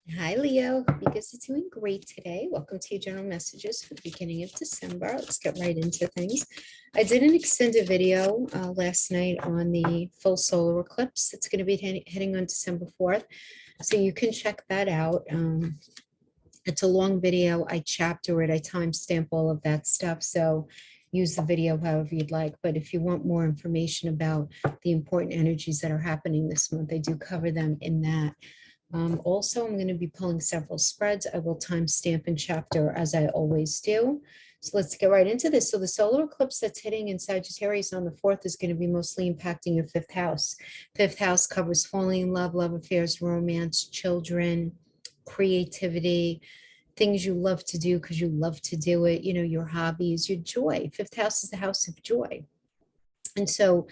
Hi, Leo. Hope you guys are doing great today. Welcome to your general messages for the beginning of December. Let's get right into things. I did an extended video last night on the full solar eclipse. It's going to be hitting on December 4th. So you can check that out. It's a long video. I chapter it. I timestamp all of that stuff. So use the video however you'd like. But if you want more information about the important energies that are happening this month, I do cover them in that. Also, I'm going to be pulling several spreads. I will timestamp and chapter as I always do. So let's get right into this. So the solar eclipse that's hitting in Sagittarius on the 4th is going to be mostly impacting your fifth house. Fifth house covers falling in love, love affairs, romance, children, creativity, things you love to do because you love to do it, your hobbies, your joy. Fifth house is the house of joy. And so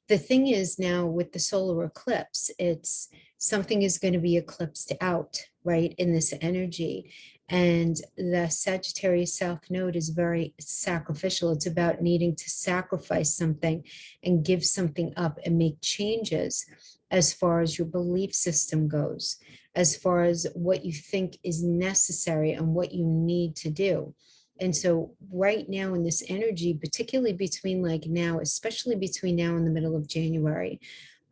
the thing is now with the solar eclipse, it's something is going to be eclipsed out, right, in this energy. And the Sagittarius South Node is very sacrificial. It's about needing to sacrifice something and give something up and make changes as far as your belief system goes, as far as what you think is necessary and what you need to do. And so right now in this energy, particularly between like now, especially between now and the middle of January,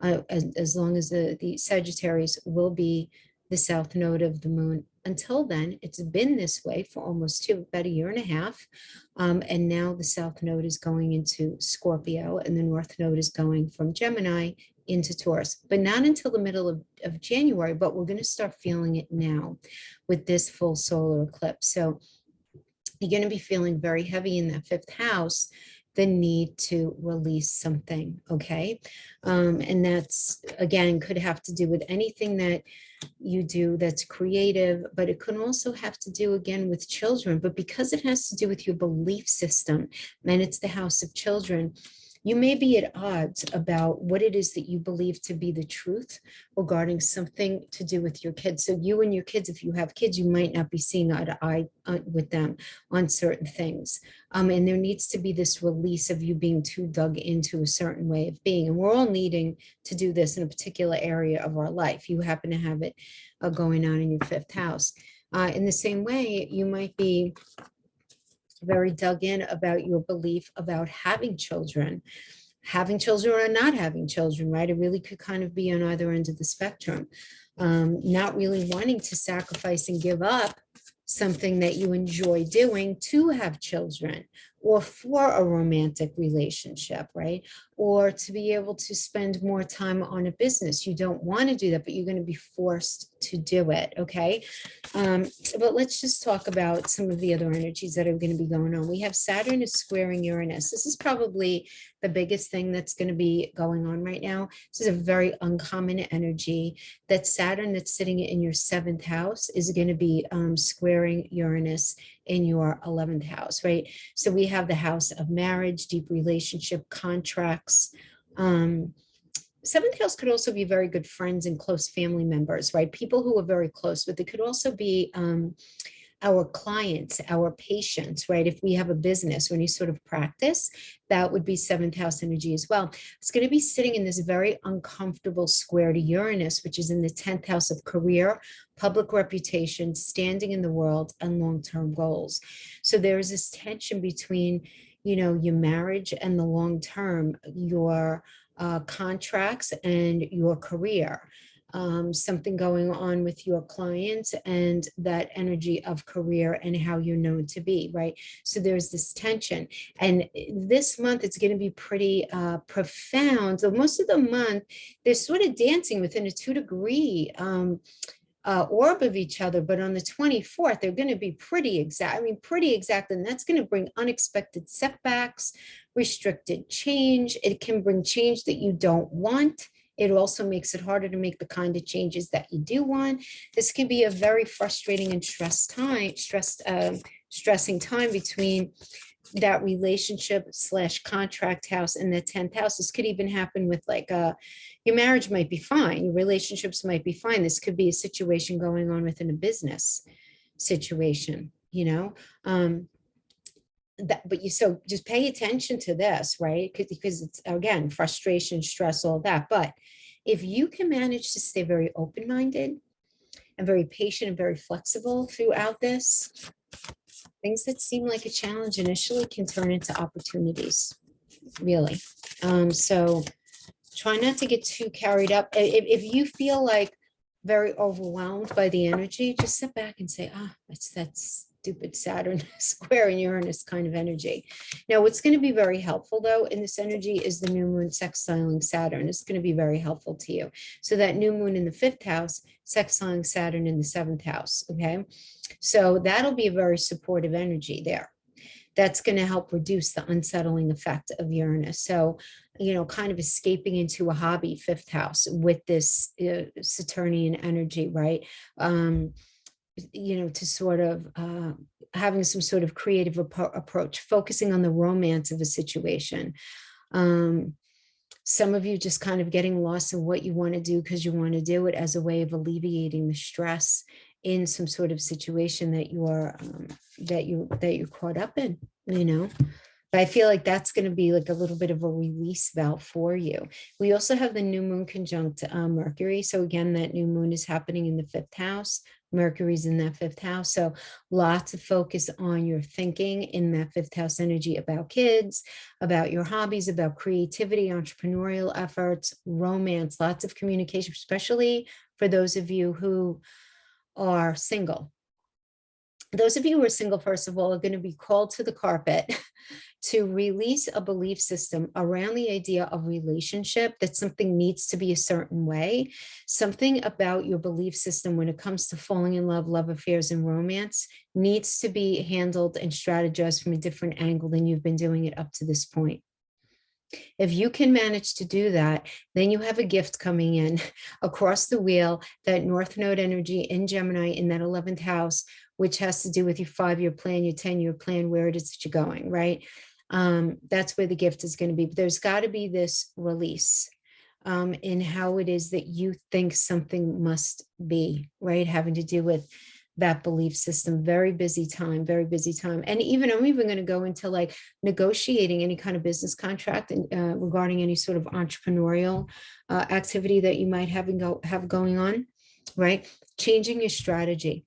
as long as the Sagittarius will be the south node of the moon. Until then, it's been this way for almost about a year and a half. And now the south node is going into Scorpio and the north node is going from Gemini into Taurus, but not until the middle of January, but we're going to start feeling it now with this full solar eclipse. So you're going to be feeling very heavy in that fifth house, the need to release something. Okay. And that's, again, could have to do with anything that you do that's creative, but it could also have to do again with children. But because it has to do with your belief system and it's the house of children, you may be at odds about what it is that you believe to be the truth regarding something to do with your kids. So you and your kids, if you have kids, you might not be seeing eye to eye with them on certain things. And there needs to be this release of you being too dug into a certain way of being. And we're all needing to do this in a particular area of our life. You happen to have it going on in your fifth house. In the same way, you might be very dug in about your belief about having children or not having children, right? It really could kind of be on either end of the spectrum. Not really wanting to sacrifice and give up something that you enjoy doing to have children or for a romantic relationship, right? Or to be able to spend more time on a business. You don't want to do that, but you're going to be forced to do it, okay? But let's just talk about some of the other energies that are going to be going on. We have Saturn is squaring Uranus. This is probably the biggest thing that's going to be going on right now. This is a very uncommon energy. That Saturn that's sitting in your seventh house is going to be squaring Uranus in your 11th house, right? So we have the house of marriage, deep relationship, contracts. Seventh house could also be very good friends and close family members, right? People who are very close, but they could also be our clients, our patients, right? If we have a business or any sort of practice, that would be seventh house energy as well. It's going to be sitting in this very uncomfortable square to Uranus, which is in the 10th house of career, public reputation, standing in the world, and long-term goals. So there's this tension between, your marriage and the long-term, your contracts and your career. Something going on with your clients and that energy of career and how you're known to be, right? So there's this tension. And this month, it's going to be pretty profound. So most of the month, they're sort of dancing within a 2-degree orb of each other, but on the 24th, they're going to be pretty exact. Pretty exact. And that's going to bring unexpected setbacks, restricted change. It can bring change that you don't want. It also makes it harder to make the kind of changes that you do want. This can be a very frustrating and stressing time between that relationship / contract house and the 10th house. This could even happen with your marriage might be fine. Your relationships might be fine. This could be a situation going on within a business situation, so just pay attention to this, right? Because it's, again, frustration, stress, all that. But if you can manage to stay very open-minded and very patient and very flexible throughout this. Things that seem like a challenge initially can turn into opportunities, really. So try not to get too carried up. If you feel like very overwhelmed by the energy, just sit back and say, it's that stupid Saturn square in Uranus kind of energy. Now, what's going to be very helpful, though, in this energy is the new moon sextiling Saturn. It's going to be very helpful to you. So that new moon in the 5th house, sextiling Saturn in the 7th house, okay? So that'll be a very supportive energy there. That's going to help reduce the unsettling effect of Uranus. So, kind of escaping into a hobby, 5th house with this Saturnian energy, right? To sort of having some sort of creative approach, focusing on the romance of a situation. Some of you just kind of getting lost in what you want to do because you want to do it as a way of alleviating the stress in some sort of situation that you're caught up in, But I feel like that's going to be like a little bit of a release valve for you. We also have the new moon conjunct Mercury. So again, that new moon is happening in the 5th house. Mercury's in that 5th house. So lots of focus on your thinking in that 5th house energy about kids, about your hobbies, about creativity, entrepreneurial efforts, romance, lots of communication, especially for those of you who are single. Those of you who are single, first of all, are going to be called to the carpet to release a belief system around the idea of relationship, that something needs to be a certain way. Something about your belief system when it comes to falling in love, love affairs, and romance needs to be handled and strategized from a different angle than you've been doing it up to this point. If you can manage to do that, then you have a gift coming in across the wheel, that North Node energy in Gemini in that 11th house, which has to do with your 5-year plan, your 10-year plan, where it is that you're going, right? That's where the gift is going to be. But there's got to be this release in how it is that you think something must be, right? Having to do with that belief system. Very busy time, very busy time. And I'm even going to go into like negotiating any kind of business contract and regarding any sort of entrepreneurial activity that you might have going on, right? Changing your strategy.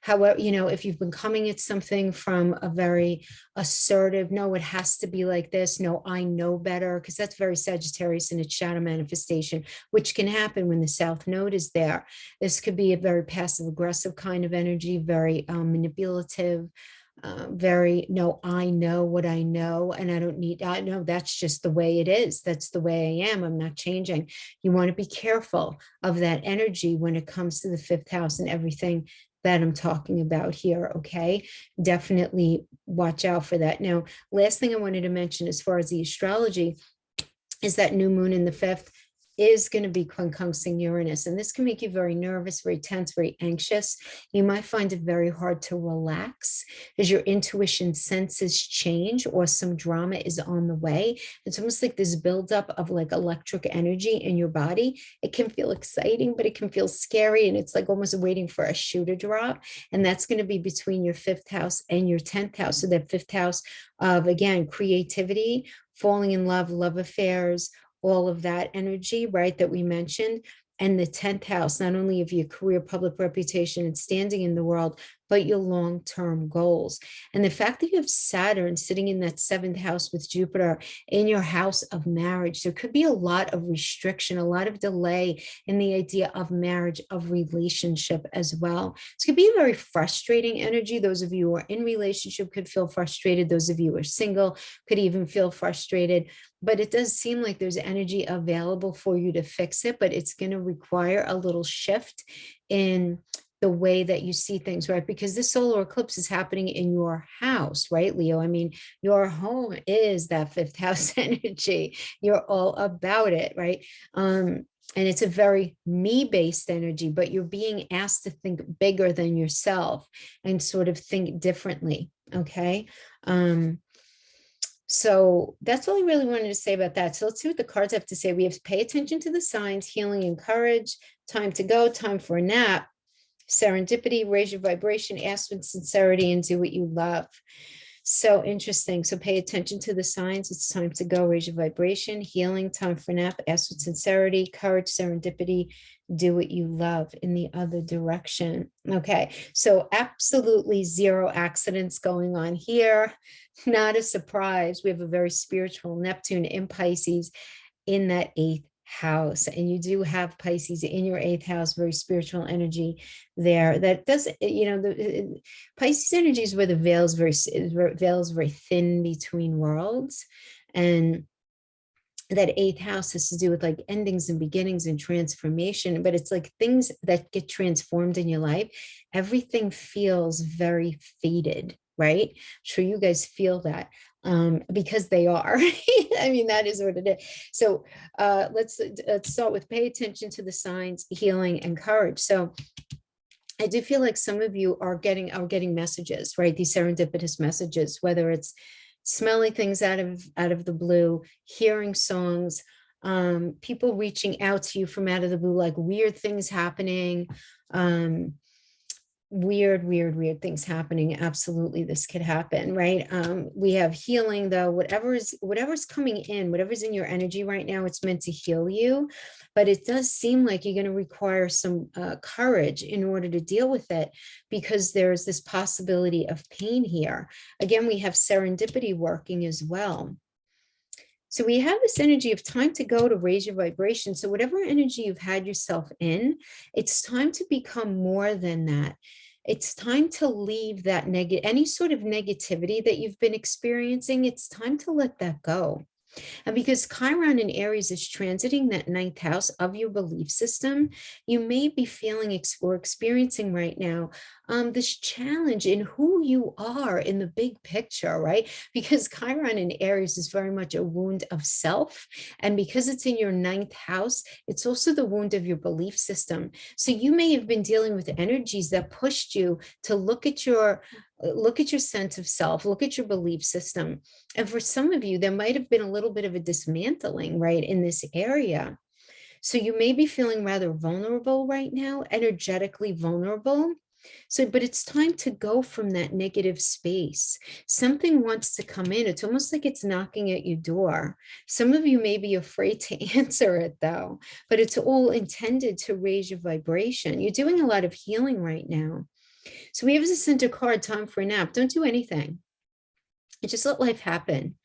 However, if you've been coming at something from a very assertive, no, it has to be like this. No, I know better, because that's very Sagittarius in its shadow manifestation, which can happen when the South Node is there. This could be a very passive aggressive kind of energy, very manipulative, no, I know what I know, and I know that's just the way it is. That's the way I am. I'm not changing. You want to be careful of that energy when it comes to the 5th house and everything that I'm talking about here, okay? Definitely watch out for that. Now, last thing I wanted to mention as far as the astrology is that new moon in the 5th is going to be conjuncting Uranus. And this can make you very nervous, very tense, very anxious. You might find it very hard to relax as your intuition senses change or some drama is on the way. It's almost like this buildup of like electric energy in your body. It can feel exciting, but it can feel scary. And it's like almost waiting for a shoe to drop. And that's going to be between your 5th house and your 10th house. So that 5th house of, again, creativity, falling in love, love affairs, all of that energy, right, that we mentioned. And the 10th house, not only of your career, public reputation, and standing in the world, but your long-term goals. And the fact that you have Saturn sitting in that 7th house with Jupiter in your house of marriage, there could be a lot of restriction, a lot of delay in the idea of marriage, of relationship as well. This could be a very frustrating energy. Those of you who are in relationship could feel frustrated. Those of you who are single could even feel frustrated. But it does seem like there's energy available for you to fix it, but it's going to require a little shift in the way that you see things, right? Because this solar eclipse is happening in your house, right, Leo? I mean, your home is that 5th house energy. You're all about it, right? And it's a very me-based energy, but you're being asked to think bigger than yourself and sort of think differently, okay? So that's all I really wanted to say about that. So let's see what the cards have to say. We have to pay attention to the signs, healing and courage, time to go, time for a nap, serendipity, raise your vibration, ask with sincerity, and do what you love. So interesting. So pay attention to the signs. It's time to go, raise your vibration, healing, time for nap, ask with sincerity, courage, serendipity, do what you love in the other direction. Okay, so absolutely zero accidents going on here. Not a surprise. We have a very spiritual Neptune in Pisces in that eighth house, and you do have Pisces in your eighth house, very spiritual energy there. That doesn't, the Pisces energy is where the veil is very thin between worlds, and that eighth house has to do with like endings and beginnings and transformation, but it's like things that get transformed in your life. Everything feels very faded, right? I'm sure you guys feel that, because they are. I mean, that is what it is. So let's start with pay attention to the signs, healing, and courage. So I do feel like some of you are getting messages, right? These serendipitous messages, whether it's smelling things out of the blue, hearing songs, people reaching out to you from out of the blue, like weird things happening, weird things happening. Absolutely, this could happen, right? We have healing, though. Whatever's coming in, whatever's in your energy right now, it's meant to heal you, but it does seem like you're going to require some courage in order to deal with it, because there's this possibility of pain here. Again, we have serendipity working as well. So we have this energy of time to go to raise your vibration. So whatever energy you've had yourself in, it's time to become more than that. It's time to leave that any sort of negativity that you've been experiencing. It's time to let that go. And because Chiron in Aries is transiting that ninth house of your belief system, you may be feeling or experiencing right now this challenge in who you are in the big picture, right? Because Chiron in Aries is very much a wound of self. And because it's in your ninth house, it's also the wound of your belief system. So you may have been dealing with energies that pushed you to look at your sense of self, look at your belief system. And for some of you, there might have been a little bit of a dismantling, right, in this area. So you may be feeling rather vulnerable right now, energetically vulnerable. So, but it's time to go from that negative space. Something wants to come in. It's almost like it's knocking at your door. Some of you may be afraid to answer it, though, but it's all intended to raise your vibration. You're doing a lot of healing right now. So we have as a center card, time for a nap. Don't do anything. Just let life happen.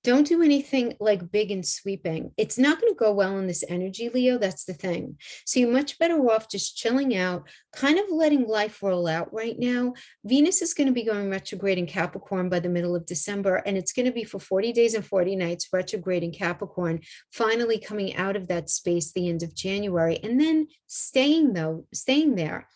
Don't do anything like big and sweeping. It's not going to go well in this energy, Leo. That's the thing. So you're much better off just chilling out, kind of letting life roll out right now. Venus is going to be going retrograde in Capricorn by the middle of December, and it's going to be for 40 days and 40 nights retrograde in Capricorn, finally coming out of that space the end of January, and then staying there.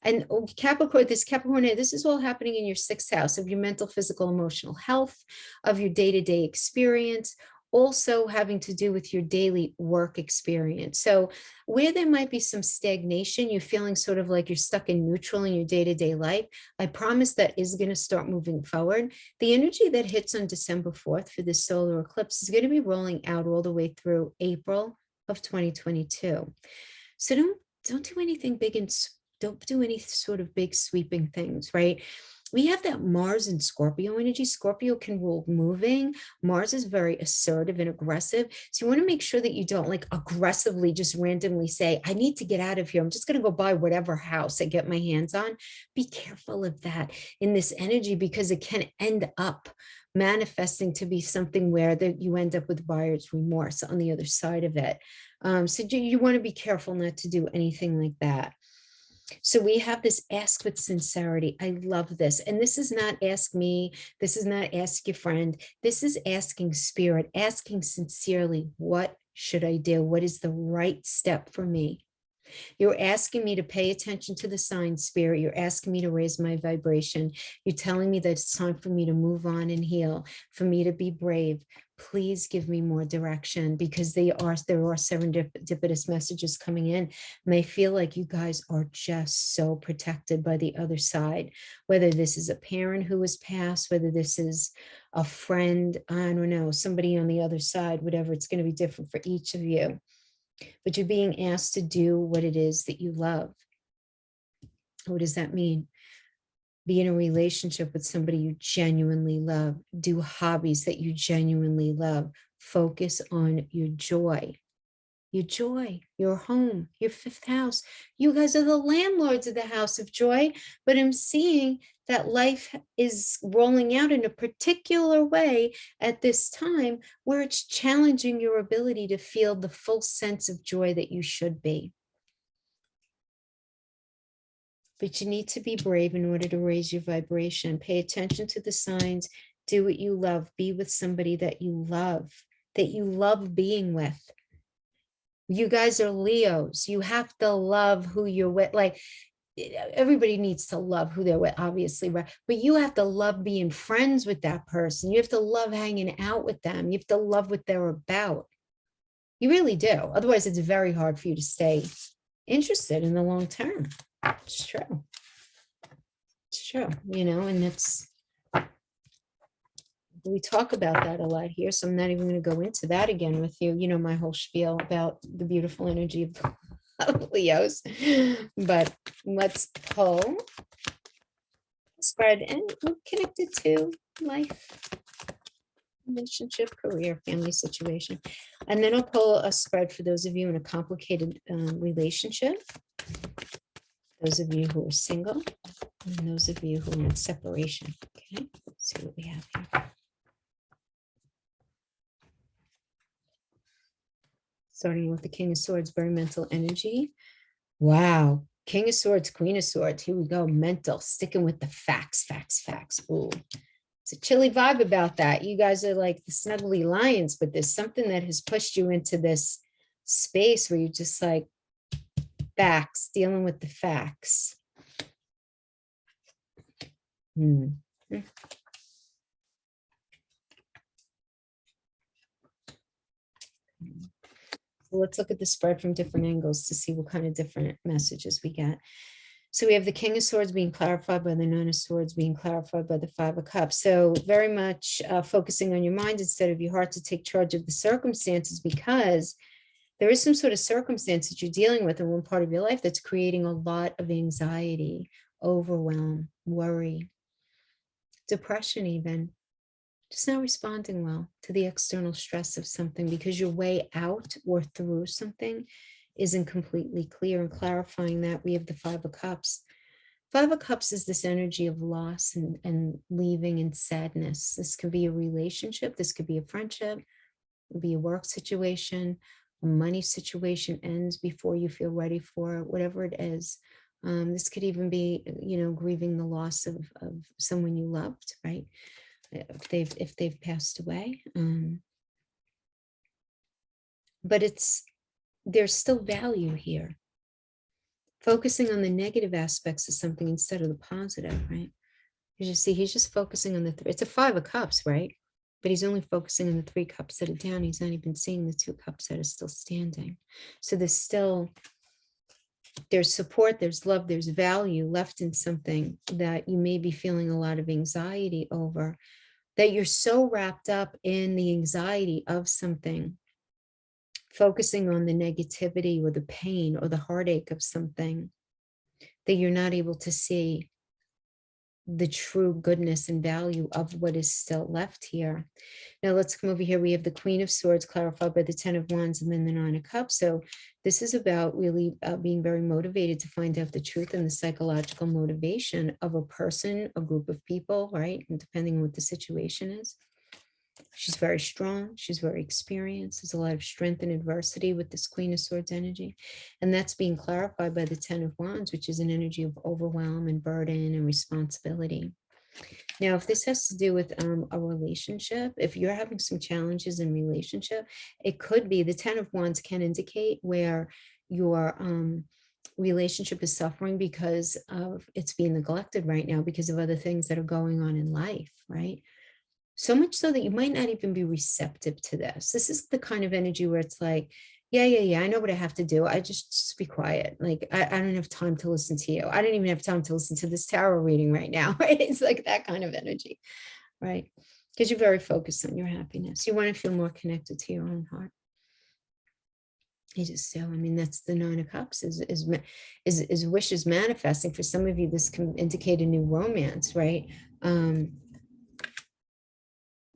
And Capricorn, this is all happening in your sixth house of your mental, physical, emotional health, of your day-to-day experience, also having to do with your daily work experience. So where there might be some stagnation, you're feeling sort of like you're stuck in neutral in your day-to-day life, I promise that is going to start moving forward. The energy that hits on December 4th for this solar eclipse is going to be rolling out all the way through April of 2022. So don't do anything big and don't do any sort of big sweeping things, right? We have that Mars and Scorpio energy. Scorpio can rule moving. Mars is very assertive and aggressive. So you want to make sure that you don't like aggressively just randomly say, I need to get out of here. I'm just going to go buy whatever house I get my hands on. Be careful of that in this energy, because it can end up manifesting to be something where that you end up with buyer's remorse on the other side of it. So you want to be careful not to do anything like that. So we have this ask with sincerity. I love this. And this is not ask me. This is not ask your friend. This is asking spirit, asking sincerely, what should I do? What is the right step for me? You're asking me to pay attention to the sign, spirit. You're asking me to raise my vibration. You're telling me that it's time for me to move on and heal, for me to be brave. Please give me more direction, because there are serendipitous messages coming in. And I feel like you guys are just so protected by the other side, whether this is a parent who has passed, whether this is a friend, I don't know, somebody on the other side, whatever. It's going to be different for each of you. But you're being asked to do what it is that you love. What does that mean? Be in a relationship with somebody you genuinely love. Do hobbies that you genuinely love. Focus on your joy. your joy, your home, your fifth house. You guys are the landlords of the house of joy, but I'm seeing that life is rolling out in a particular way at this time where it's challenging your ability to feel the full sense of joy that you should be. But you need to be brave in order to raise your vibration. Pay attention to the signs. Do what you love. Be with somebody that you love being with. You guys are Leos. You have to love who you're with. Like, everybody needs to love who they're with, obviously, right? But you have to love being friends with that person. You have to love hanging out with them. You have to love what they're about. You really do. Otherwise, it's very hard for you to stay interested in the long term. It's true. It's true, and we talk about that a lot here, so I'm not even going to go into that again with you. You know, my whole spiel about the beautiful energy of Leos. But let's pull, spread, and we're connected to life, relationship, career, family situation. And then I'll pull a spread for those of you in a complicated relationship, those of you who are single, and those of you who are in separation. Okay, let's see what we have here. Starting with the King of Swords, very mental energy. Wow. King of Swords, Queen of Swords. Here we go. Mental, sticking with the facts. Ooh. It's a chilly vibe about that. You guys are like the snuggly lions, but there's something that has pushed you into this space where you're just like facts, dealing with the facts. Let's look at the spread from different angles to see what kind of different messages we get. So we have the King of Swords being clarified by the Nine of Swords, being clarified by the Five of Cups. So very much focusing on your mind instead of your heart to take charge of the circumstances, because there is some sort of circumstance that you're dealing with in one part of your life that's creating a lot of anxiety, overwhelm, worry, depression even. Just not responding well to the external stress of something because your way out or through something isn't completely clear. And clarifying that, we have the Five of Cups. Five of Cups is this energy of loss and leaving and sadness. This could be a relationship. This could be a friendship. It could be a work situation. A money situation ends before you feel ready for it, whatever it is. This could even be, grieving the loss of someone you loved, right? If they've passed away. But there's still value here. Focusing on the negative aspects of something instead of the positive, right? As you see, he's just focusing on it's a Five of Cups, right? But he's only focusing on the 3 cups that are down. He's not even seeing the 2 cups that are still standing. So there's support, there's love, there's value left in something that you may be feeling a lot of anxiety over, that you're so wrapped up in the anxiety of something, focusing on the negativity or the pain or the heartache of something, that you're not able to see the true goodness and value of what is still left here. Now let's come over here. We have the Queen of Swords clarified by the 10 of Wands and then the 9 of Cups. So this is about really being very motivated to find out the truth and the psychological motivation of a person, a group of people, right? And depending on what the situation is. She's very strong. She's very experienced. There's a lot of strength in adversity with this Queen of Swords energy. And that's being clarified by the 10 of Wands, which is an energy of overwhelm and burden and responsibility. Now, if this has to do with a relationship, if you're having some challenges in relationship, it could be the 10 of Wands can indicate where your relationship is suffering because of it's being neglected right now because of other things that are going on in life, right? So much so that you might not even be receptive to this. This is the kind of energy where it's like, yeah, I know what I have to do. I just be quiet. Like, I don't have time to listen to you. I don't even have time to listen to this tarot reading right now, right? It's like that kind of energy, right? Because you're very focused on your happiness. You want to feel more connected to your own heart. You just so, that's the 9 of Cups is wishes manifesting. For some of you, this can indicate a new romance, right?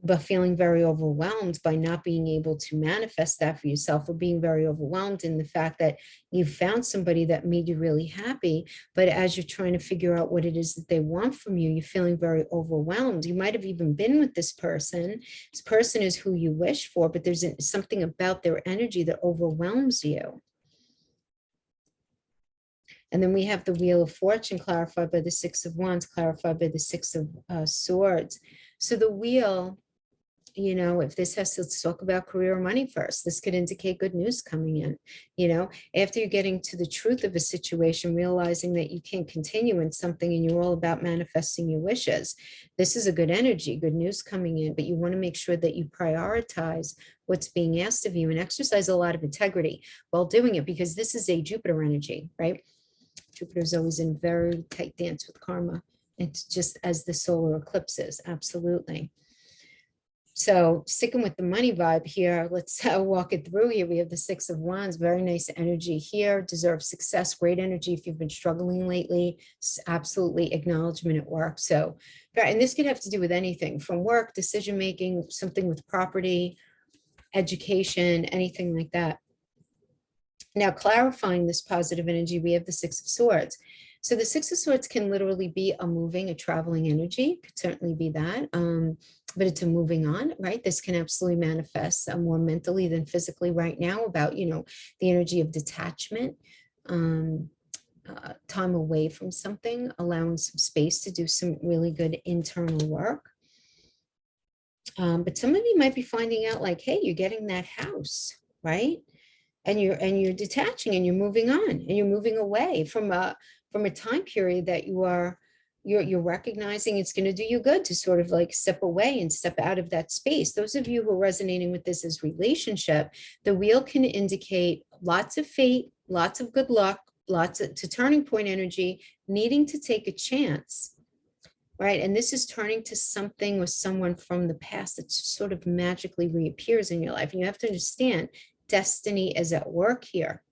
but feeling very overwhelmed by not being able to manifest that for yourself, or being very overwhelmed in the fact that you found somebody that made you really happy. But as you're trying to figure out what it is that they want from you, you're feeling very overwhelmed. You might have even been with this person. This person is who you wish for, but there's something about their energy that overwhelms you. And then we have the Wheel of Fortune clarified by the Six of Wands, clarified by the Six of Swords. So the wheel, you know, if this has to talk about career or money first, this could indicate good news coming in. You know, after you're getting to the truth of a situation, realizing that you can't continue in something and you're all about manifesting your wishes, this is a good energy, good news coming in, but you want to make sure that you prioritize what's being asked of you and exercise a lot of integrity while doing it, because this is a Jupiter energy, right? Jupiter is always in very tight dance with karma. It's just as the solar eclipses, absolutely. So sticking with the money vibe here, let's walk it through here. We have the Six of Wands, very nice energy here, deserve success, great energy if you've been struggling lately, absolutely acknowledgement at work. So, and this could have to do with anything from work, decision-making, something with property, education, anything like that. Now, clarifying this positive energy, we have the Six of Swords. So the Six of Swords can literally be a moving, a traveling energy, could certainly be that, but it's a moving on, right? This can absolutely manifest more mentally than physically right now about, you know, the energy of detachment, time away from something, allowing some space to do some really good internal work. But some of you might be finding out like, hey, you're getting that house, right? And you're detaching and you're moving on and you're moving away from a time period that you're recognizing it's going to do you good to sort of like step away and step out of that space. Those of you who are resonating with this as relationship, the wheel can indicate lots of fate, lots of good luck, lots of to turning point energy, needing to take a chance. Right. And this is turning to something or someone from the past that sort of magically reappears in your life. And you have to understand destiny is at work here.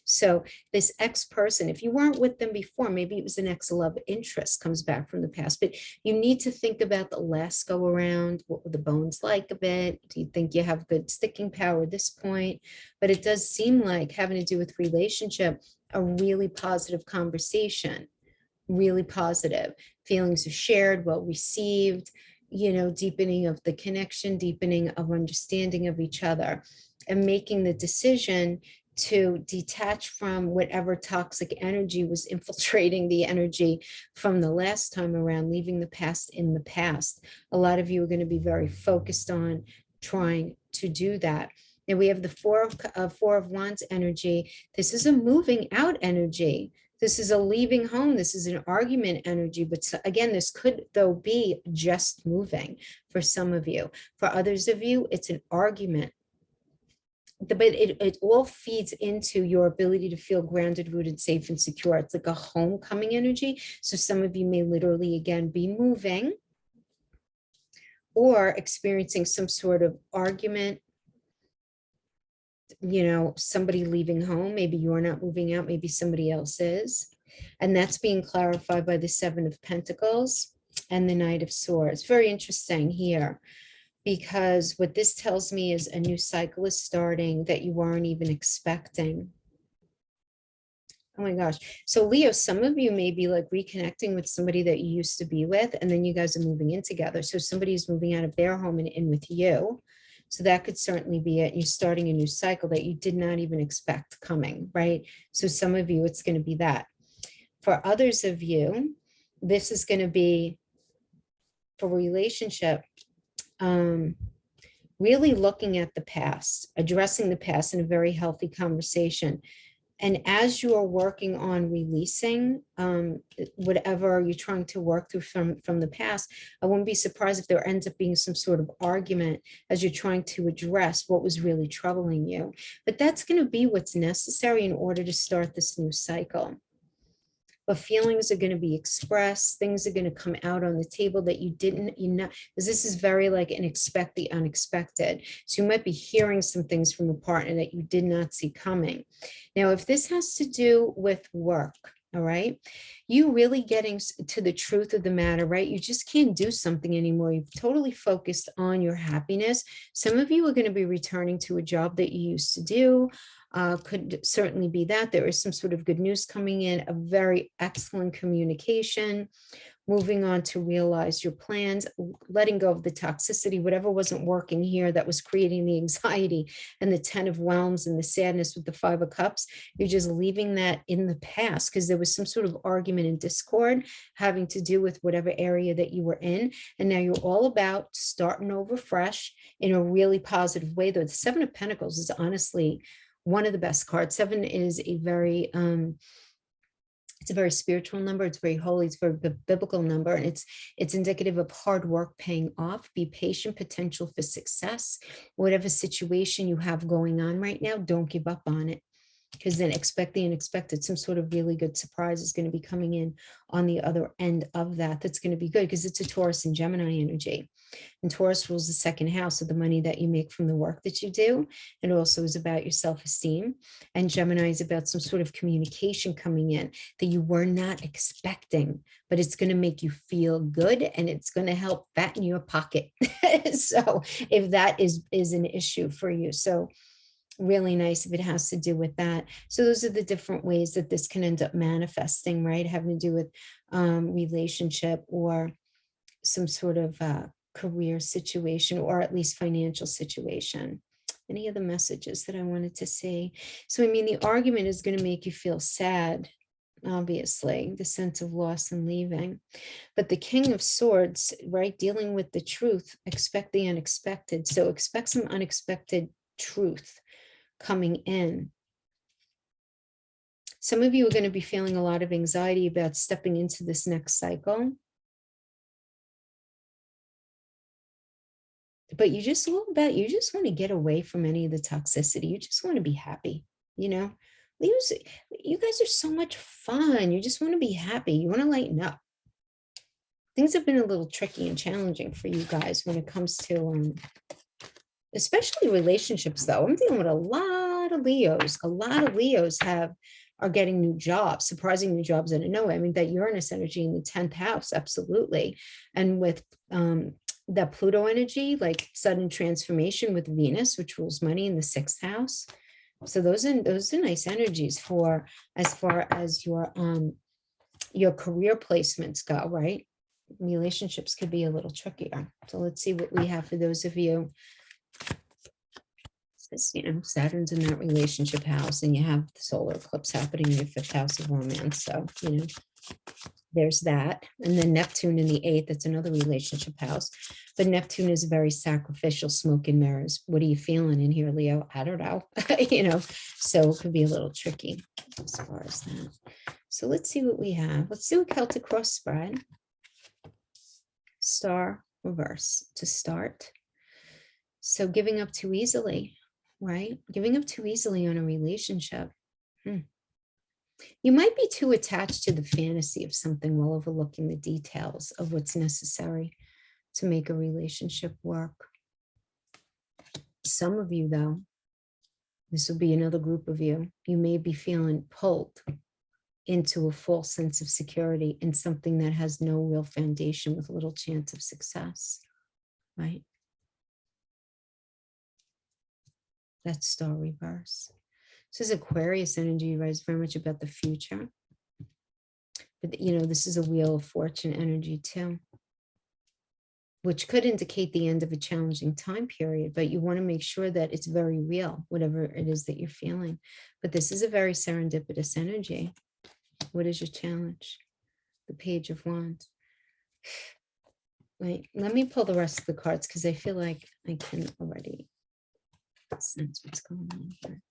So this ex person, if you weren't with them before, maybe it was an ex love interest comes back from the past, but you need to think about the last go around. What were the bones like a bit? Do you think you have good sticking power at this point? But it does seem like having to do with relationship, a really positive conversation, really positive. Feelings are shared, well received, you know, deepening of the connection, deepening of understanding of each other, and making the decision to detach from whatever toxic energy was infiltrating the energy from the last time around, leaving the past in the past. A lot of you are going to be very focused on trying to do that. And we have the Four of Wands energy. This is a moving out energy. This is a leaving home. This is an argument energy. But again, this could, though, be just moving for some of you. For others of you, it's an argument. But it all feeds into your ability to feel grounded, rooted, safe, and secure. It's like a homecoming energy. So some of you may literally, again, be moving or experiencing some sort of argument, you know, somebody leaving home. Maybe you're not moving out, maybe somebody else is. And that's being clarified by the Seven of Pentacles and the Knight of Swords. Very interesting here, because what this tells me is a new cycle is starting that you weren't even expecting. Oh my gosh. So Leo, some of you may be like reconnecting with somebody that you used to be with, and then you guys are moving in together. So somebody's moving out of their home and in with you. So that could certainly be it. You're starting a new cycle that you did not even expect coming, right? So some of you, it's going to be that. For others of you, this is going to be for relationship, really looking at the past, addressing the past in a very healthy conversation. And as you are working on releasing whatever you're trying to work through from the past, I wouldn't be surprised if there ends up being some sort of argument as you're trying to address what was really troubling you. But that's going to be what's necessary in order to start this new cycle. But feelings are going to be expressed. Things are going to come out on the table that you know, because this is very like an expect the unexpected. So you might be hearing some things from a partner that you did not see coming. Now, if this has to do with work, All right. You really getting to the truth of the matter, right? You just can't do something anymore. You've totally focused on your happiness. Some of you are going to be returning to a job that you used to do. Could certainly be that there is some sort of good news coming in, a very excellent communication, moving on to realize your plans, letting go of the toxicity, whatever wasn't working here that was creating the anxiety and the 10 of realms and the sadness with the 5 of cups. You're just leaving that in the past because there was some sort of argument and discord having to do with whatever area that you were in. And now you're all about starting over fresh in a really positive way. Though the 7 of Pentacles is honestly one of the best cards. 7 is a very it's a very spiritual number. It's very holy. It's a very biblical number. And it's indicative of hard work paying off. Be patient, potential for success. Whatever situation you have going on right now, don't give up on it. Because then expect the unexpected. Some sort of really good surprise is going to be coming in on the other end of that. That's going to be good because it's a Taurus and Gemini energy. And Taurus rules the 2nd house of the money that you make from the work that you do. It also is about your self-esteem. And Gemini is about some sort of communication coming in that you were not expecting, but it's going to make you feel good and it's going to help fatten your pocket. So if that is an issue for you. So really nice if it has to do with that. So those are the different ways that this can end up manifesting, right? Having to do with relationship or some sort of career situation or at least financial situation. Any other messages that I wanted to see? So, I mean, the argument is going to make you feel sad, obviously, the sense of loss and leaving. But the King of Swords, right, dealing with the truth, expect the unexpected. So expect some unexpected truth coming in. Some of you are going to be feeling a lot of anxiety about stepping into this next cycle. But you just want to get away from any of the toxicity. You just want to be happy, you know? You guys are so much fun. You just want to be happy. You want to lighten up. Things have been a little tricky and challenging for you guys when it comes to especially relationships, though. I'm dealing with a lot of Leos. A lot of Leos are getting new jobs, surprising new jobs out of nowhere. I mean, that Uranus energy in the 10th house, absolutely. And with that Pluto energy, like sudden transformation with Venus, which rules money in the 6th house. So those are nice energies for as far as your career placements go, right? Relationships could be a little trickier. So let's see what we have for those of you. Saturn's in that relationship house, and you have the solar eclipse happening in your 5th house of romance. So, there's that. And then Neptune in the 8th, that's another relationship house. But Neptune is very sacrificial, smoke and mirrors. What are you feeling in here, Leo? I don't know. So it could be a little tricky as far as that. So let's see what we have. Let's do a Celtic cross spread. Star reverse to start. So giving up too easily, right? Giving up too easily on a relationship. You might be too attached to the fantasy of something while overlooking the details of what's necessary to make a relationship work. Some of you, though, this will be another group of you, you may be feeling pulled into a false sense of security in something that has no real foundation with little chance of success, right? That's star reverse. This is Aquarius energy, you guys, very much about the future. But, this is a Wheel of Fortune energy too, which could indicate the end of a challenging time period, but you want to make sure that it's very real, whatever it is that you're feeling. But this is a very serendipitous energy. What is your challenge? The Page of Wands. Wait, let me pull the rest of the cards because I feel like I can already sense what's going on here.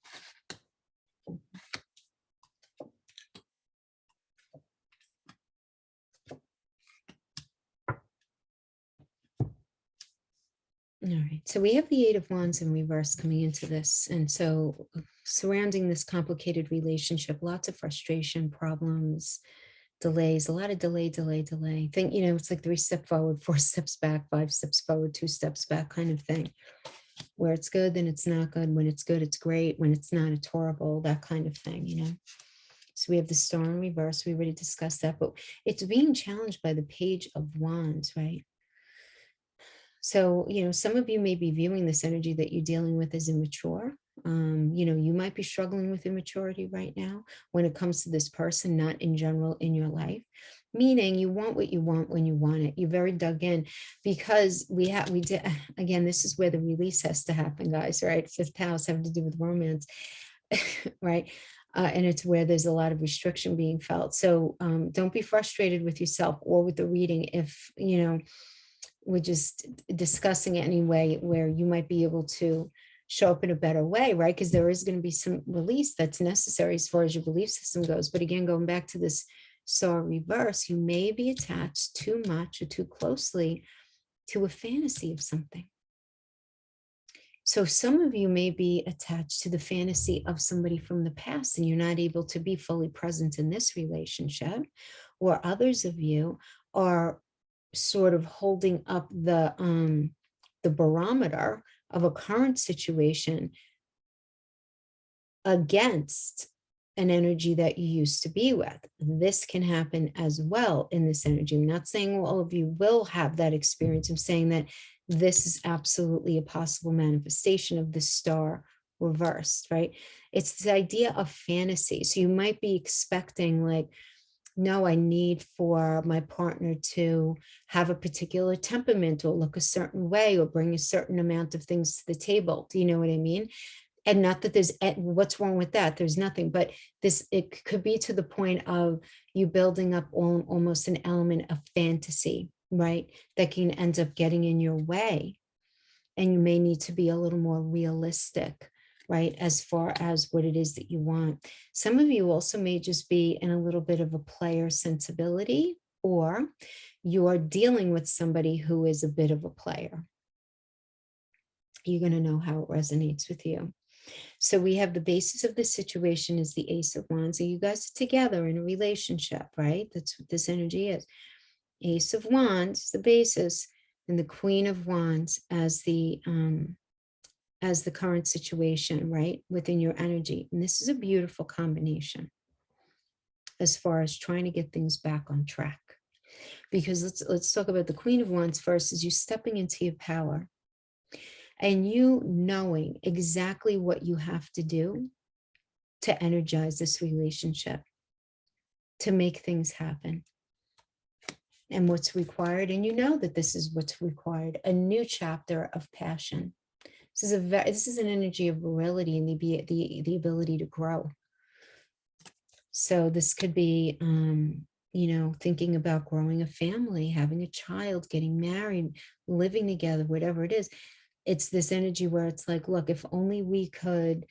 All right, so we have the 8 of Wands in reverse coming into this. And so surrounding this complicated relationship, lots of frustration, problems, delays, a lot of delay. Think, it's like 3 steps forward, 4 steps back, 5 steps forward, 2 steps back kind of thing. Where it's good, then it's not good. When it's good, it's great. When it's not, it's horrible, that kind of thing, So we have the star in reverse. We already discussed that, but it's being challenged by the Page of Wands, right? So, some of you may be viewing this energy that you're dealing with as immature. You might be struggling with immaturity right now when it comes to this person, not in general in your life. Meaning you want what you want when you want it. You're very dug in because we did, again, this is where the release has to happen, guys, right? Fifth house having to do with romance, right? And it's where there's a lot of restriction being felt. So don't be frustrated with yourself or with the reading if, we're just discussing it anyway where you might be able to show up in a better way, right? Because there is going to be some release that's necessary as far as your belief system goes. But again, going back to this star reverse, you may be attached too much or too closely to a fantasy of something. So some of you may be attached to the fantasy of somebody from the past and you're not able to be fully present in this relationship, or others of you are sort of holding up the barometer of a current situation against an energy that you used to be with. This can happen as well in this energy. I'm not saying all of you will have that experience. I'm saying that this is absolutely a possible manifestation of the star reversed, right? It's this idea of fantasy. So you might be expecting like, no, I need for my partner to have a particular temperament or look a certain way or bring a certain amount of things to the table. Do you know what I mean? And not that there's what's wrong with that. There's nothing, but it could be to the point of you building up almost an element of fantasy, right? That can end up getting in your way. And you may need to be a little more realistic, right? As far as what it is that you want. Some of you also may just be in a little bit of a player sensibility, or you are dealing with somebody who is a bit of a player. You're going to know how it resonates with you. So we have the basis of the situation is the Ace of Wands. So you guys are together in a relationship, right? That's what this energy is. Ace of Wands, the basis, and the Queen of Wands as the current situation, right? Within your energy. And this is a beautiful combination as far as trying to get things back on track. Because let's talk about the Queen of Wands first, is you stepping into your power and you knowing exactly what you have to do to energize this relationship, to make things happen and what's required. And you know that this is what's required, a new chapter of passion. This is an energy of virility and the ability to grow. So this could be, thinking about growing a family, having a child, getting married, living together, whatever it is. It's this energy where it's like, look, if only we could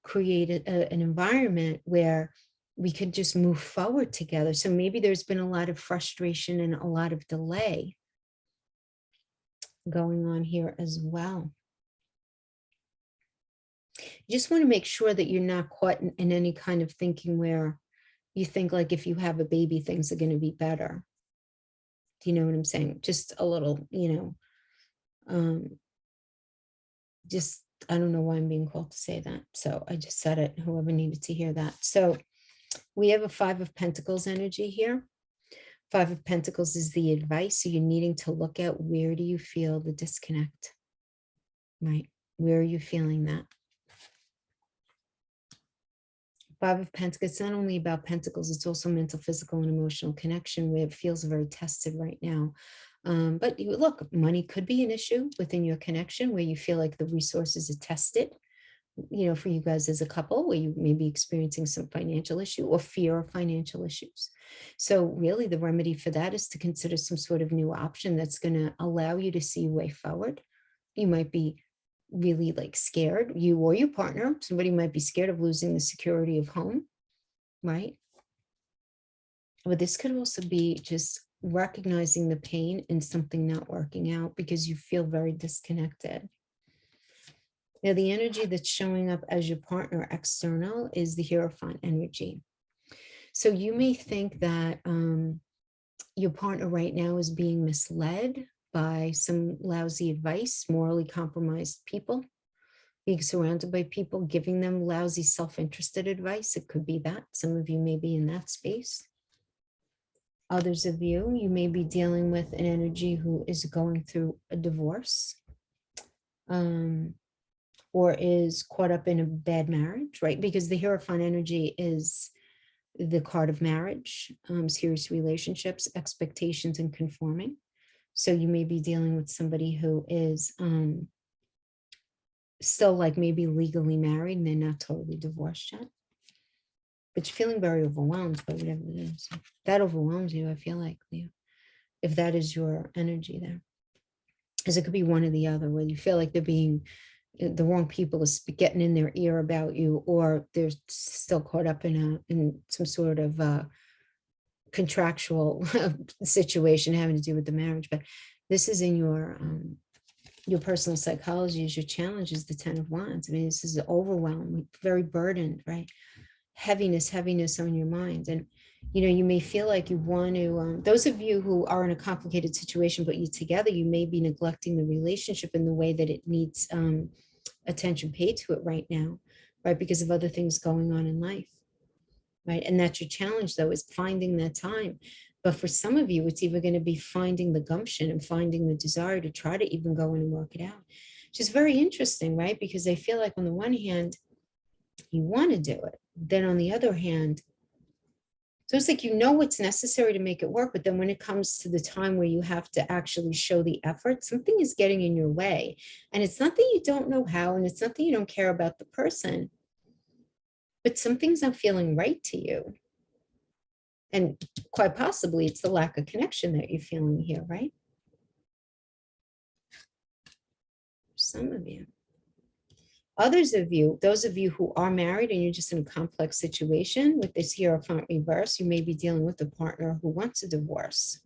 create an environment where we could just move forward together. So maybe there's been a lot of frustration and a lot of delay going on here as well. You just want to make sure that you're not caught in any kind of thinking where you think like if you have a baby, things are going to be better. Do you know what I'm saying? Just a little, just, I don't know why I'm being called to say that. So I just said it, whoever needed to hear that. So we have a Five of Pentacles energy here. Five of Pentacles is the advice. So you're needing to look at, where do you feel the disconnect, right? Where are you feeling that? Five of Pentacles, it's not only about pentacles, it's also mental, physical, and emotional connection where it feels very tested right now. But look, money could be an issue within your connection where you feel like the resources are tested, for you guys as a couple, where you may be experiencing some financial issue or fear of financial issues. So really the remedy for that is to consider some sort of new option that's going to allow you to see a way forward. You might be really like scared, you or your partner, somebody might be scared of losing the security of home, right? But this could also be just recognizing the pain in something not working out because you feel very disconnected. Now, the energy that's showing up as your partner external is the Hierophant energy. So you may think that your partner right now is being misled by some lousy advice, morally compromised people. being surrounded by people, giving them lousy self-interested advice. It could be that. Some of you may be in that space. Others of you, you may be dealing with an energy who is going through a divorce, or is caught up in a bad marriage, right? Because the Hierophant energy is the card of marriage, serious relationships, expectations, and conforming. So you may be dealing with somebody who is still like maybe legally married and they're not totally divorced yet, but you're feeling very overwhelmed by whatever it is. That overwhelms you, I feel like, Leo, if that is your energy there. Because it could be one or the other, where you feel like they're being, the wrong people is getting in their ear about you, or they're still caught up in some sort of contractual situation having to do with the marriage. But this is in your personal psychology. Is your challenge is the 10 of Wands. I mean, this is overwhelmed, very burdened, right? Heaviness on your mind. And you may feel like you want to, those of you who are in a complicated situation but you're together, you may be neglecting the relationship in the way that it needs attention paid to it right now, right? Because of other things going on in life, right? And that's your challenge, though, is finding that time. But for some of you, it's either going to be finding the gumption and finding the desire to try to even go in and work it out, which is very interesting, right? Because I feel like on the one hand, you want to do it. Then on the other hand, so it's like, what's necessary to make it work. But then when it comes to the time where you have to actually show the effort, something is getting in your way. And it's not that you don't know how, and it's not that you don't care about the person, but something's not feeling right to you. And quite possibly it's the lack of connection that you're feeling here, right? Some of you. Others of you, those of you who are married and you're just in a complex situation with this Hierophant reverse, you may be dealing with a partner who wants a divorce.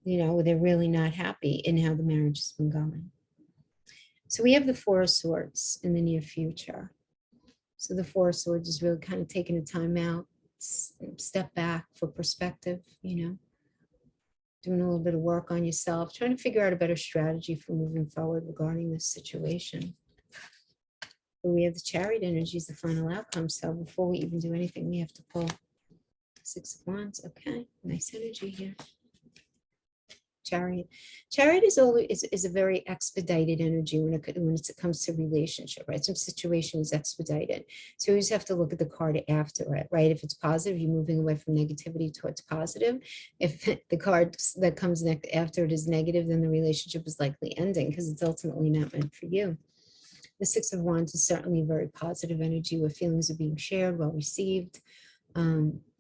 They're really not happy in how the marriage has been going. So we have the Four of Swords in the near future. So the Four of Swords is really kind of taking a time out, step back for perspective, doing a little bit of work on yourself, trying to figure out a better strategy for moving forward regarding this situation. But we have the Chariot energy is the final outcome. So before we even do anything, we have to pull Six of Wands. Okay, nice energy here. Chariot is a very expedited energy when it comes to relationship, right? Some situation is expedited. So you just have to look at the card after it, right? If it's positive, you're moving away from negativity towards positive. If the card that comes next after it is negative, then the relationship is likely ending because it's ultimately not meant for you. The Six of Wands is certainly a very positive energy where feelings are being shared, well received.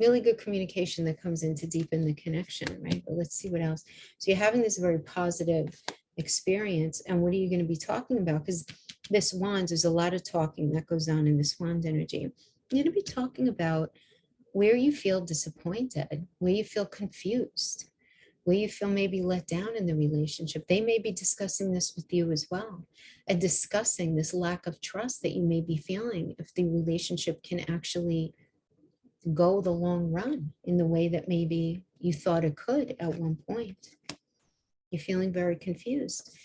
Really good communication that comes in to deepen the connection, right? But let's see what else. So you're having this very positive experience. And what are you going to be talking about? Because this Wands, there's a lot of talking that goes on in this Wand energy. You're going to be talking about where you feel disappointed, where you feel confused, where you feel maybe let down in the relationship. They may be discussing this with you as well, and discussing this lack of trust that you may be feeling if the relationship can actually go the long run in the way that maybe you thought it could at one point. You're feeling very confused.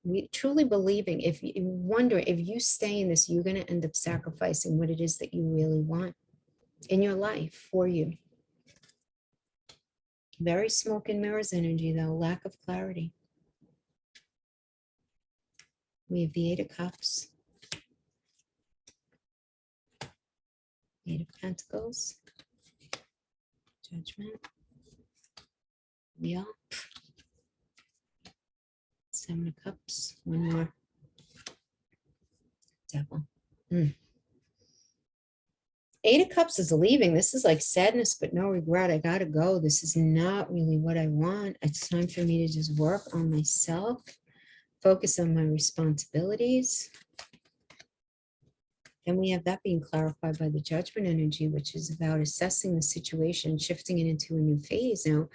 We truly believing, if you wonder if you stay in this, you're going to end up sacrificing what it is that you really want in your life for you. Very smoke and mirrors energy, though, lack of clarity. We have the Eight of Cups, Eight of Pentacles, Judgment, yeah, Seven of Cups, one more, Devil. Eight of Cups is leaving. This is like sadness, but no regret. I gotta go. This is not really what I want. It's time for me to just work on myself, focus on my responsibilities. And we have that being clarified by the Judgment energy, which is about assessing the situation, shifting it into a new phase. Now,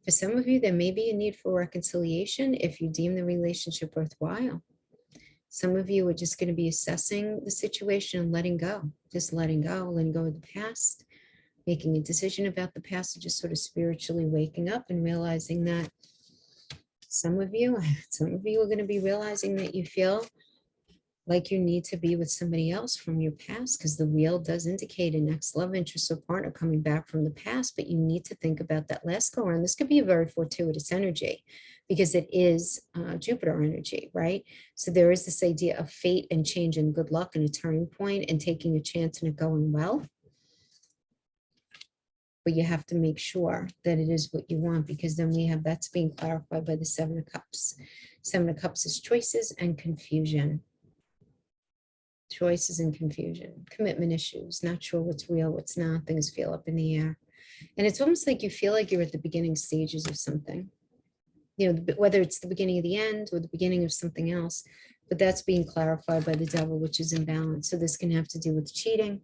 for some of you, there may be a need for reconciliation if you deem the relationship worthwhile. Some of you are just going to be assessing the situation and letting go, just letting go of the past, making a decision about the past, and just sort of spiritually waking up and realizing that some of you are going to be realizing that you feel like you need to be with somebody else from your past, because the wheel does indicate a next love interest or partner coming back from the past, but you need to think about that last go around. This could be a very fortuitous energy because it is Jupiter energy, right? So there is this idea of fate and change and good luck and a turning point and taking a chance and it going well. But you have to make sure that it is what you want, because then we have that's being clarified by the Seven of Cups. Seven of Cups is choices and confusion. Choices and confusion, commitment issues, not sure what's real, what's not, things feel up in the air. And it's almost like you feel like you're at the beginning stages of something, you know, whether it's the beginning of the end or the beginning of something else, but that's being clarified by the devil, which is imbalance. So this can have to do with cheating.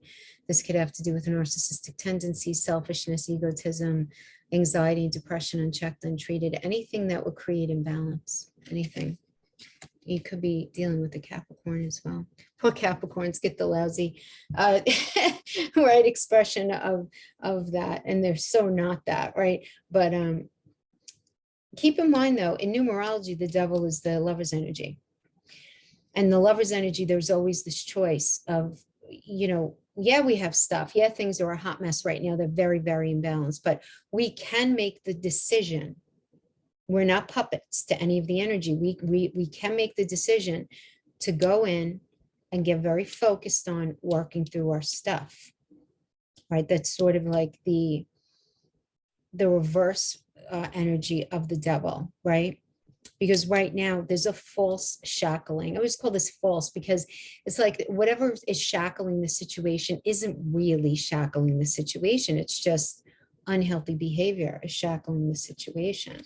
This could have to do with narcissistic tendencies, selfishness, egotism, anxiety, depression, unchecked, untreated, anything that would create imbalance, anything. You could be dealing with the Capricorn as well. Poor Capricorns get the lousy right expression of that, and they're so not that, right? But keep in mind, though, in numerology, the devil is the lover's energy. And the lover's energy, there's always this choice of, you know, yeah, we have stuff. Yeah, things are a hot mess right now. They're very, very imbalanced, but we can make the decision. We're not puppets to any of the energy. We can make the decision to go in and get very focused on working through our stuff, right? That's sort of like the reverse energy of the devil, right? Because right now there's a false shackling. I always call this false because it's like whatever is shackling the situation isn't really shackling the situation. It's just unhealthy behavior is shackling the situation.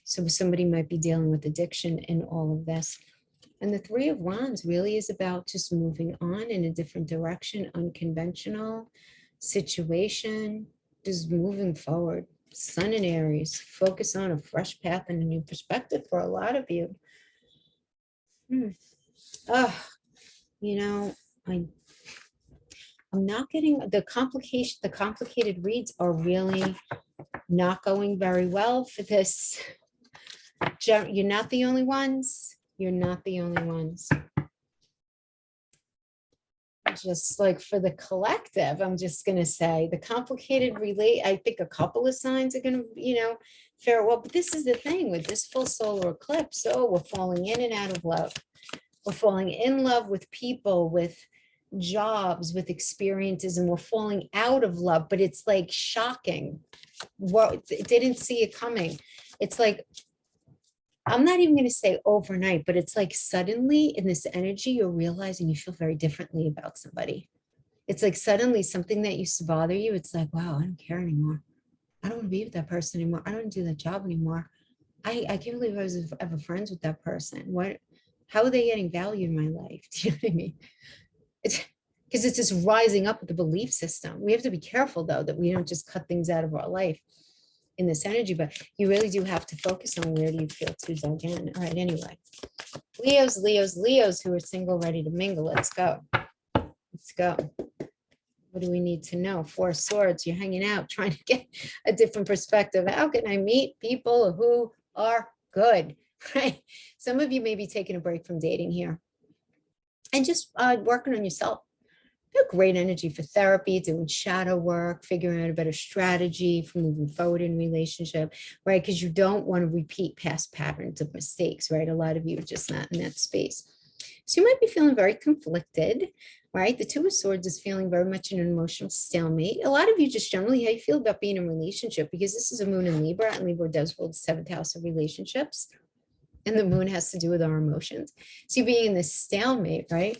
So somebody might be dealing with addiction in all of this. And the Three of Wands really is about just moving on in a different direction, unconventional situation, just moving forward. Sun in Aries, focus on a fresh path and a new perspective for a lot of you. Oh, you know, I'm not getting the complicated reads are really not going very well for this. You're not the only ones. You're not the only ones. Just like for the collective, I'm just going to say the complicated relate. I think a couple of signs are going to, you know, fare well. But this is the thing with this full solar eclipse. Oh, we're falling in and out of love. We're falling in love with people, with jobs, with experiences, and we're falling out of love. But it's like shocking. What didn't see it coming. It's like, I'm not even going to say overnight, but it's like suddenly in this energy, you're realizing you feel very differently about somebody. It's like suddenly something that used to bother you. It's like, wow, I don't care anymore. I don't want to be with that person anymore. I don't want to do that job anymore. I can't believe I was ever friends with that person. How are they getting value in my life? Do you know what I mean? Because it's just rising up with the belief system. We have to be careful though, that we don't just cut things out of our life in this energy, but you really do have to focus on where do you feel too dug in. All right, anyway. Leos who are single, ready to mingle. Let's go. Let's go. What do we need to know? Four of Swords, you're hanging out, trying to get a different perspective. How can I meet people who are good, right? Some of you may be taking a break from dating here and just working on yourself. Great energy for therapy, doing shadow work, figuring out a better strategy for moving forward in relationship, right? Because you don't want to repeat past patterns of mistakes, right? A lot of you are just not in that space. So you might be feeling very conflicted, right? The Two of Swords is feeling very much in an emotional stalemate. A lot of you just generally, how you feel about being in a relationship, because this is a moon in Libra, and Libra does hold the seventh house of relationships. And the moon has to do with our emotions. So you're being in this stalemate, right?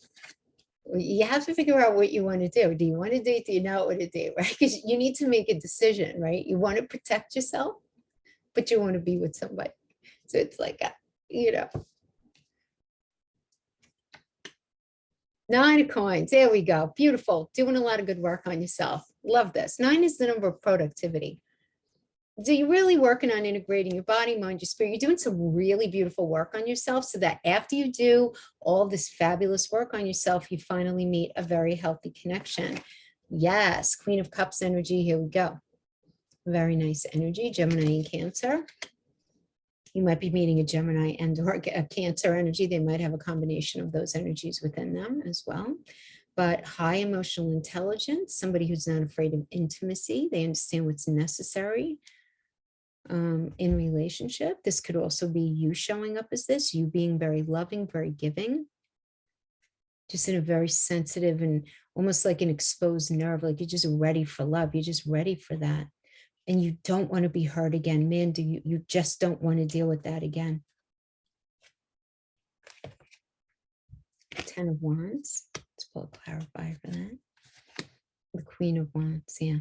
You have to figure out what you want to do. Do you want to date? Do you not want to date? Right? Because you need to make a decision, right? You want to protect yourself, but you want to be with somebody. So it's like, you know. Nine of Coins. There we go. Beautiful. Doing a lot of good work on yourself. Love this. 9 is the number of productivity. So you're really working on integrating your body, mind, your spirit. You're doing some really beautiful work on yourself so that after you do all this fabulous work on yourself, you finally meet a very healthy connection. Yes, Queen of Cups energy. Here we go. Very nice energy, Gemini and Cancer. You might be meeting a Gemini and or a Cancer energy. They might have a combination of those energies within them as well. But high emotional intelligence, somebody who's not afraid of intimacy. They understand what's necessary in relationship. This could also be you showing up as this, you being very loving, very giving, just in a very sensitive and almost like an exposed nerve, like you're just ready for love. You're just ready for that. And you don't want to be hurt again. Man, you just don't want to deal with that again. 10 of Wands. Let's pull a clarifier for that. The Queen of Wands, yeah.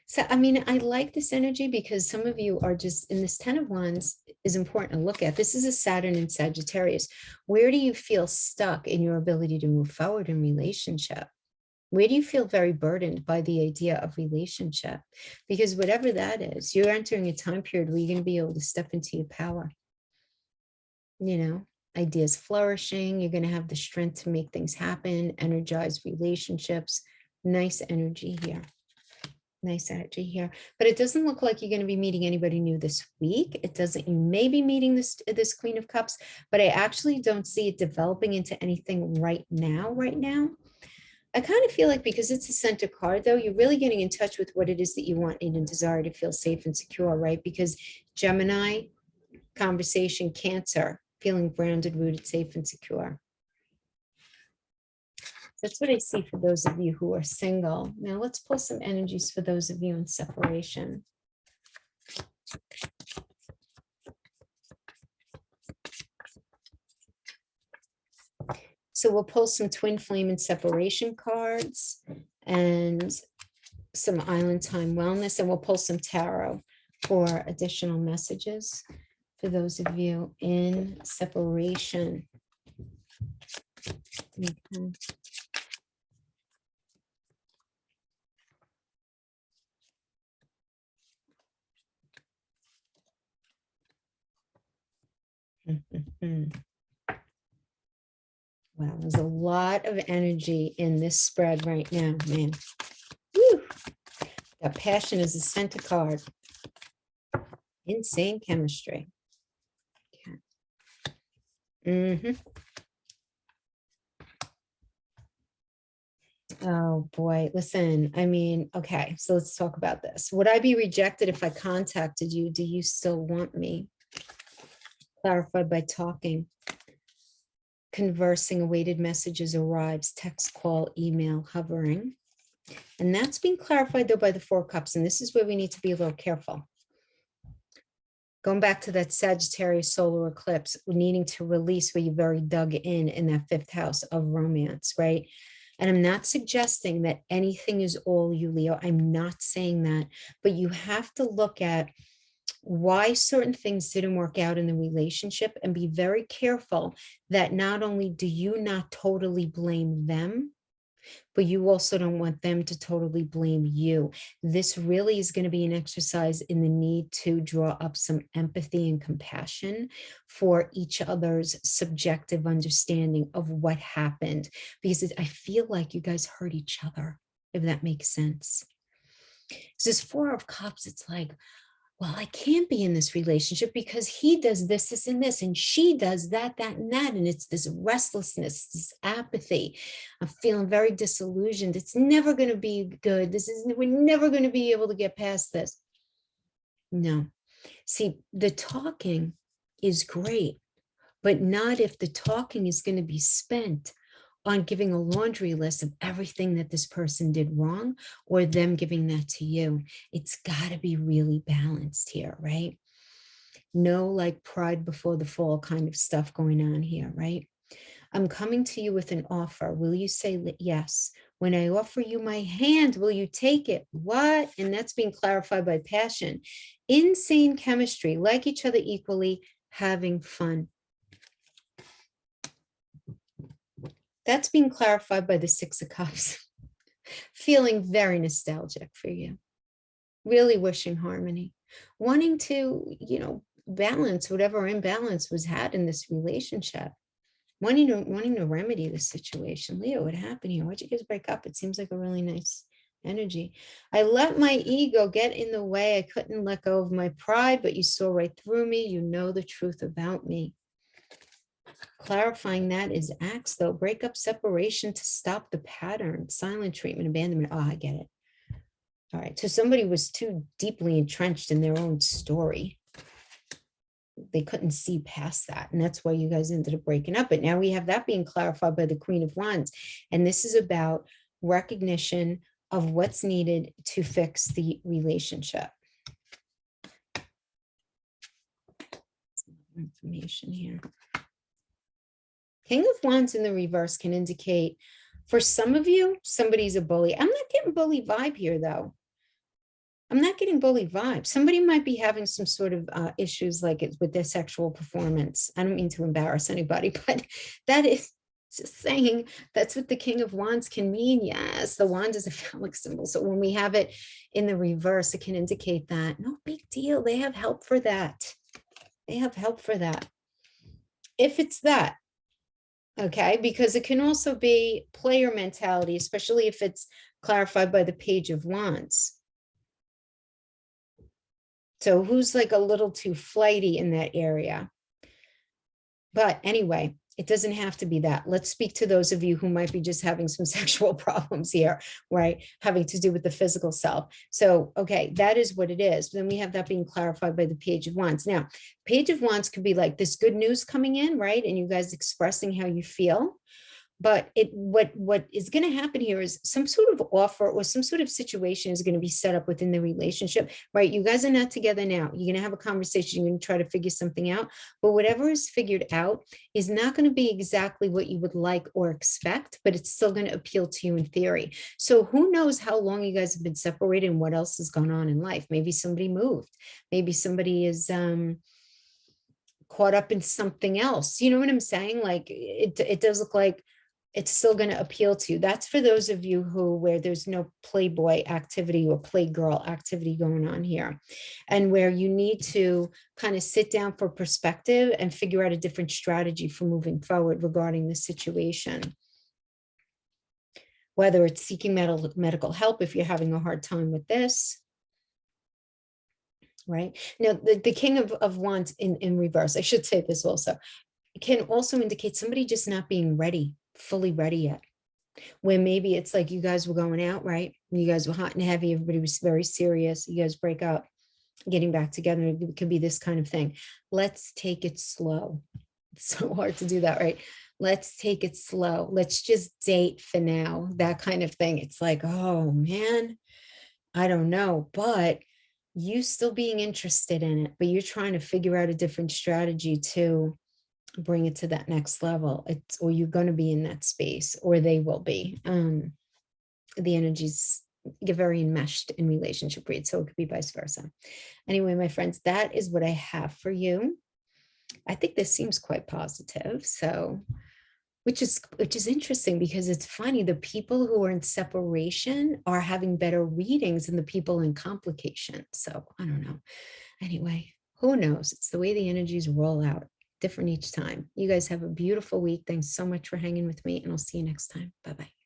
So, I mean, I like this energy because some of you are just in this 10 of Wands is important to look at. This is a Saturn in Sagittarius. Where do you feel stuck in your ability to move forward in relationship? Where do you feel very burdened by the idea of relationship? Because whatever that is, you're entering a time period where you're going to be able to step into your power. You know, ideas flourishing. You're going to have the strength to make things happen, energize relationships. Nice energy here. Nice energy here. But it doesn't look like you're going to be meeting anybody new this week. It doesn't. You may be meeting this Queen of Cups, but I actually don't see it developing into anything right now. I kind of feel like because it's a center card, though, you're really getting in touch with what it is that you want, need, and desire to feel safe and secure, right? Because Gemini, conversation, Cancer, feeling grounded, rooted, safe, and secure. That's what I see for those of you who are single. Now let's pull some energies for those of you in separation. So we'll pull some twin flame and separation cards and some island time wellness, and we'll pull some tarot for additional messages for those of you in separation. Okay. Wow, there's a lot of energy in this spread right now, man. Woo. That passion is a center card. Insane chemistry. Okay. Oh boy, listen, I mean, okay, so let's talk about this. Would I be rejected if I contacted you? Do you still want me? Clarified by talking. Conversing, awaited messages arrives, text, call, email, hovering. And that's being clarified though by the 4 cups. And this is where we need to be a little careful. Going back to that Sagittarius solar eclipse, needing to release where you very dug in that 5th house of romance, right? And I'm not suggesting that anything is all you, Leo. I'm not saying that, but you have to look at why certain things didn't work out in the relationship and be very careful that not only do you not totally blame them, but you also don't want them to totally blame you. This really is going to be an exercise in the need to draw up some empathy and compassion for each other's subjective understanding of what happened, because I feel like you guys hurt each other, if that makes sense. So this 4 of Cups, it's like, well, I can't be in this relationship because he does this, and this, and she does that, and that. And it's this restlessness, this apathy. I'm feeling very disillusioned. It's never going to be good. We're never going to be able to get past this. No. See, the talking is great, but not if the talking is going to be spent on giving a laundry list of everything that this person did wrong, or them giving that to you. It's got to be really balanced here, right? No like pride before the fall kind of stuff going on here, right? I'm coming to you with an offer. Will you say yes? When I offer you my hand, will you take it? What? And that's being clarified by passion. Insane chemistry, like each other equally, having fun. That's being clarified by the 6 of Cups. Feeling very nostalgic for you. Really wishing harmony. Wanting to, balance whatever imbalance was had in this relationship. Wanting to remedy the situation. Leo, what happened here? Why'd you guys break up? It seems like a really nice energy. I let my ego get in the way. I couldn't let go of my pride, but you saw right through me. You know the truth about me. Clarifying that is acts, though. Break up separation to stop the pattern. Silent treatment, abandonment. Oh, I get it. All right. So somebody was too deeply entrenched in their own story. They couldn't see past that. And that's why you guys ended up breaking up. But now we have that being clarified by the Queen of Wands. And this is about recognition of what's needed to fix the relationship. Some information here. King of Wands in the reverse can indicate, for some of you, somebody's a bully. I'm not getting bully vibe here, though. I'm not getting bully vibe. Somebody might be having some sort of issues like it's with their sexual performance. I don't mean to embarrass anybody, but that is just saying that's what the King of Wands can mean. Yes, the wand is a phallic symbol. So when we have it in the reverse, it can indicate that no big deal. They have help for that. They have help for that. If it's that, okay, because it can also be player mentality, especially if it's clarified by the Page of Wands. So who's like a little too flighty in that area? But anyway, it doesn't have to be that. Let's speak to those of you who might be just having some sexual problems here, right? Having to do with the physical self. So, okay, that is what it is. Then we have that being clarified by the Page of Wands. Now, Page of Wands could be like this good news coming in, right? And you guys expressing how you feel. But what is going to happen here is some sort of offer or some sort of situation is going to be set up within the relationship, right? You guys are not together now. You're going to have a conversation. You're going to try to figure something out. But whatever is figured out is not going to be exactly what you would like or expect, but it's still going to appeal to you in theory. So who knows how long you guys have been separated and what else has gone on in life? Maybe somebody moved. Maybe somebody is caught up in something else. You know what I'm saying? Like it does look like it's still going to appeal to you. That's for those of you who, where there's no playboy activity or playgirl activity going on here, and where you need to kind of sit down for perspective and figure out a different strategy for moving forward regarding the situation. Whether it's seeking medical help if you're having a hard time with this. Right now, the King of Wands in reverse, I should say this also, can also indicate somebody just not being ready, fully ready yet. Where maybe it's like you guys were going out, right? You guys were hot and heavy. Everybody was very serious. You guys break up, getting back together. It could be this kind of thing. Let's take it slow. It's so hard to do that, right? Let's take it slow. Let's just date for now. That kind of thing. It's like, oh man, I don't know, but you still being interested in it, but you're trying to figure out a different strategy to bring it to that next level. It's, or you're going to be in that space, or they will be. The energies get very enmeshed in relationship period, so it could be vice versa. Anyway, my friends, that is what I have for you. I think this seems quite positive. So, which is interesting, because it's funny, the people who are in separation are having better readings than the people in complication. So I don't know. Anyway, who knows? It's the way the energies roll out, different each time. You guys have a beautiful week. Thanks so much for hanging with me, and I'll see you next time. Bye-bye.